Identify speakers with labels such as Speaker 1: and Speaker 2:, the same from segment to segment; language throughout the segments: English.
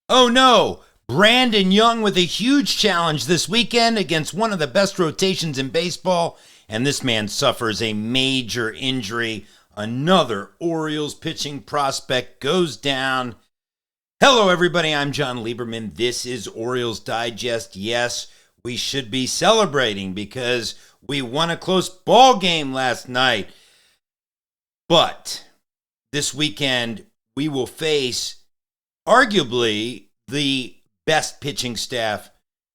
Speaker 1: Oh no! Brandon Young with a huge challenge this weekend against one of the best rotations in baseball, and this man suffers a major injury. Another Orioles pitching prospect goes down. Hello, everybody. I'm Jon Leiberman. This is Orioles Digest. Yes, we should be celebrating because we won a close ball game last night. But this weekend, we will face arguably the best pitching staff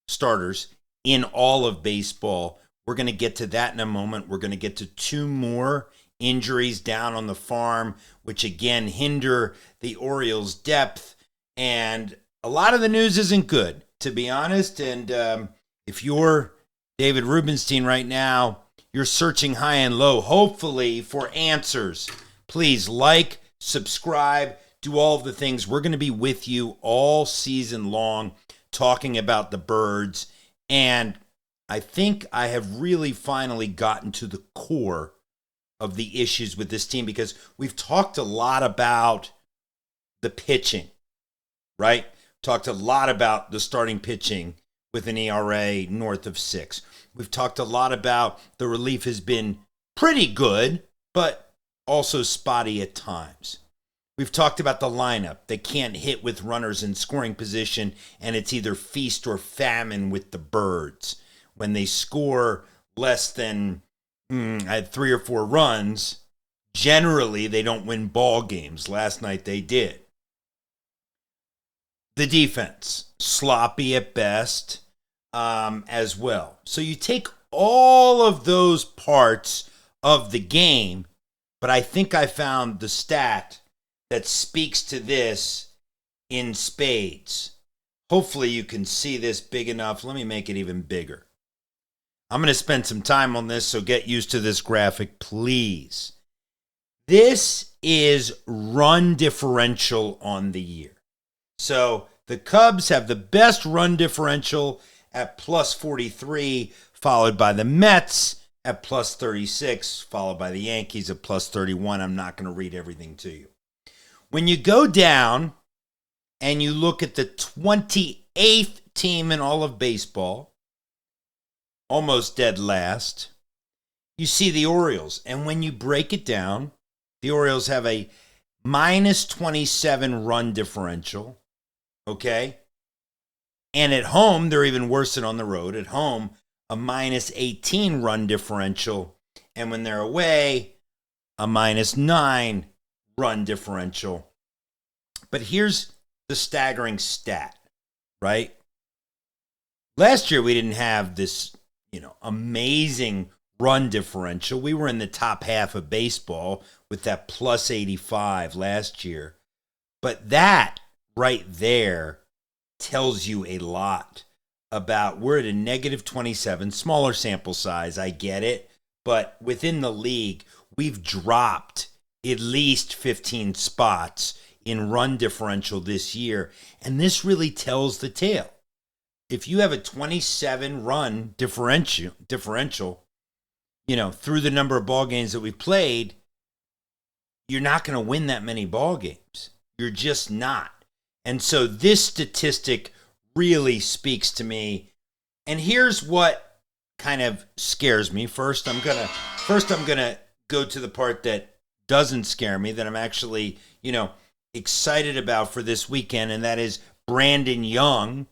Speaker 1: starters in all of baseball. We're going to get to that in a moment. We're going to get to two more injuries down on the farm, which again hinder the Orioles' depth. And a lot of the news isn't good, to be honest. And if you're David Rubenstein right now, you're searching high and low, hopefully for answers. Please like, subscribe, do all of the things. We're going to be with you all season long talking about the birds. And I think I have really finally gotten to the core of the issues with this team, because we've talked a lot about the pitching, right? Talked a lot about the starting pitching with an ERA north of 6. We've talked a lot about the relief has been pretty good, but also spotty at times. We've talked about the lineup. They can't hit with runners in scoring position, and it's either feast or famine with the birds. When they score less than 3 or 4 runs, generally they don't win ball games. Last night they did. The defense, sloppy at best as well. So you take all of those parts of the game, but I think I found the stat that speaks to this in spades. Hopefully you can see this big enough. Let me make it even bigger. I'm going to spend some time on this, so get used to this graphic, please. This is run differential on the year. So the Cubs have the best run differential at plus 43, followed by the Mets at plus 36, followed by the Yankees at plus 31. I'm not going to read everything to you. When you go down and you look at the 28th team in all of baseball, almost dead last, you see the Orioles. And when you break it down, the Orioles have a minus 27 run differential, okay? And at home, they're even worse than on the road. At home, a minus 18 run differential. And when they're away, a minus 9 run differential. But here's the staggering stat, right? Last year we didn't have this, amazing run differential. We were in the top half of baseball with that plus 85 last year. But that right there tells you a lot about, we're at a negative 27, smaller sample size, I get it. But within the league, we've dropped at least 15 spots in run differential this year. And this really tells the tale. If you have a 27 run differential, through the number of ball games that we've played, you're not going to win that many ball games. You're just not. And so this statistic really speaks to me. And here's what kind of scares me. First, I'm going to go to the part that doesn't scare me, that I'm actually, excited about for this weekend, and that is Brandon Young.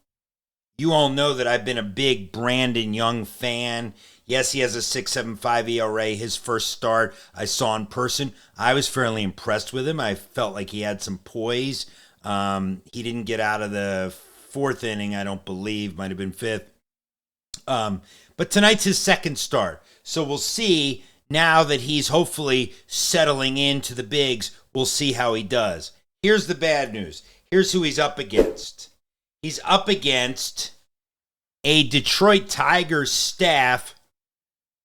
Speaker 1: You all know that I've been a big Brandon Young fan. Yes, he has a 6.75 ERA. His first start I saw in person. I was fairly impressed with him. I felt like he had some poise. He didn't get out of the 4th inning, I don't believe. Might have been 5th. But tonight's his second start. So we'll see, now that he's hopefully settling into the bigs, we'll see how he does. Here's the bad news. Here's who he's up against. He's up against a Detroit Tigers staff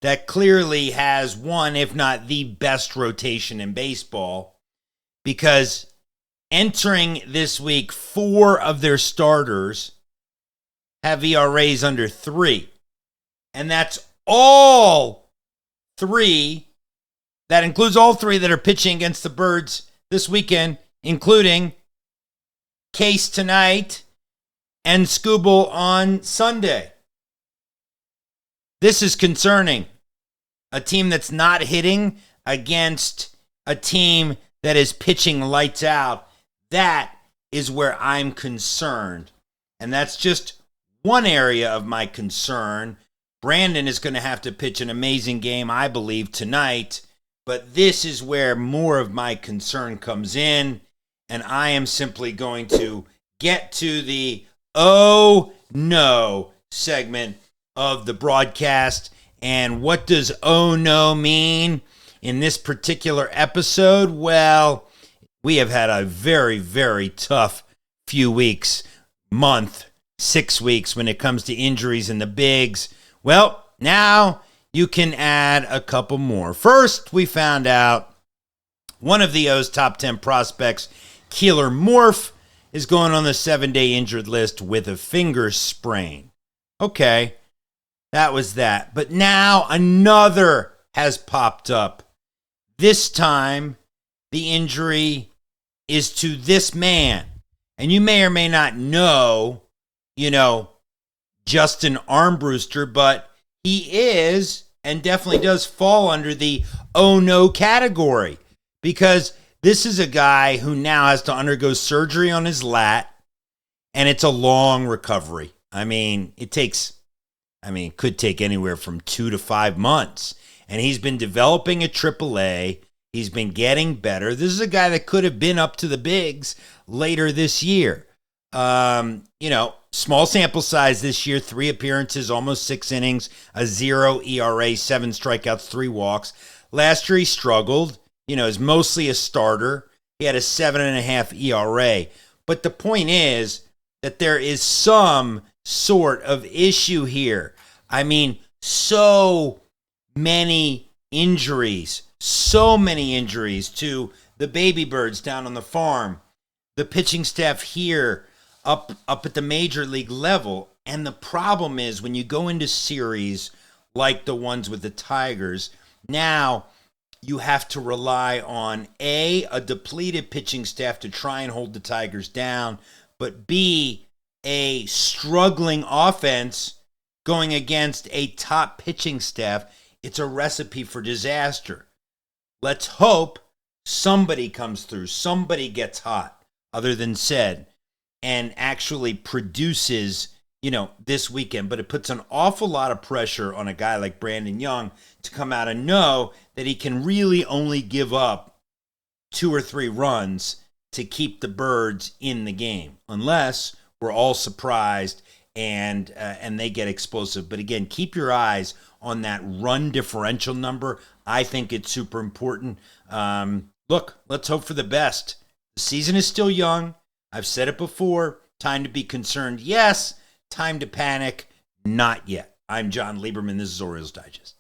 Speaker 1: that clearly has one, if not the best rotation in baseball, because entering this week, 4 of their starters have ERAs under 3. And that's all 3. That includes all 3 that are pitching against the Birds this weekend, including Case tonight and Skubal on Sunday. This is concerning. A team that's not hitting against a team that is pitching lights out. That is where I'm concerned. And that's just one area of my concern. Brandon is going to have to pitch an amazing game, I believe, tonight. But this is where more of my concern comes in. And I am simply going to get to the "Oh no" segment of the broadcast. And what does "oh no" mean in this particular episode? Well, we have had a very, very tough few weeks, month, 6 weeks when it comes to injuries in the bigs. Well, now you can add a couple more. First, we found out one of the O's top 10 prospects, Keeler Morph, is going on the 7-day injured list with a finger sprain. Okay, that was that. But now another has popped up. This time, the injury is to this man. And you may or may not know, Justin Armbruster, but he is and definitely does fall under the "oh no" category, because this is a guy who now has to undergo surgery on his lat, and it's a long recovery. It could take anywhere from 2 to 5 months. And he's been developing at AAA. He's been getting better. This is a guy that could have been up to the bigs later this year. Small sample size this year, 3 appearances, almost 6 innings, a 0 ERA, 7 strikeouts, 3 walks. Last year he struggled, is mostly a starter. He had a 7.5 ERA. But the point is that there is some sort of issue here. So many injuries to the baby birds down on the farm, the pitching staff here up at the major league level. And the problem is when you go into series like the ones with the Tigers, now you have to rely on A, a depleted pitching staff to try and hold the Tigers down, but B, a struggling offense going against a top pitching staff. It's a recipe for disaster. Let's hope somebody comes through, somebody gets hot, other than Ced, and actually produces, this weekend. But it puts an awful lot of pressure on a guy like Brandon Young to come out and know that he can really only give up 2 or 3 runs to keep the birds in the game, unless we're all surprised and they get explosive. But again, keep your eyes on that run differential number. I think it's super important. Look, let's hope for the best. The season is still young. I've said it before. Time to be concerned, yes. Time to panic, not yet. I'm Jon Leiberman. This is Orioles Digest.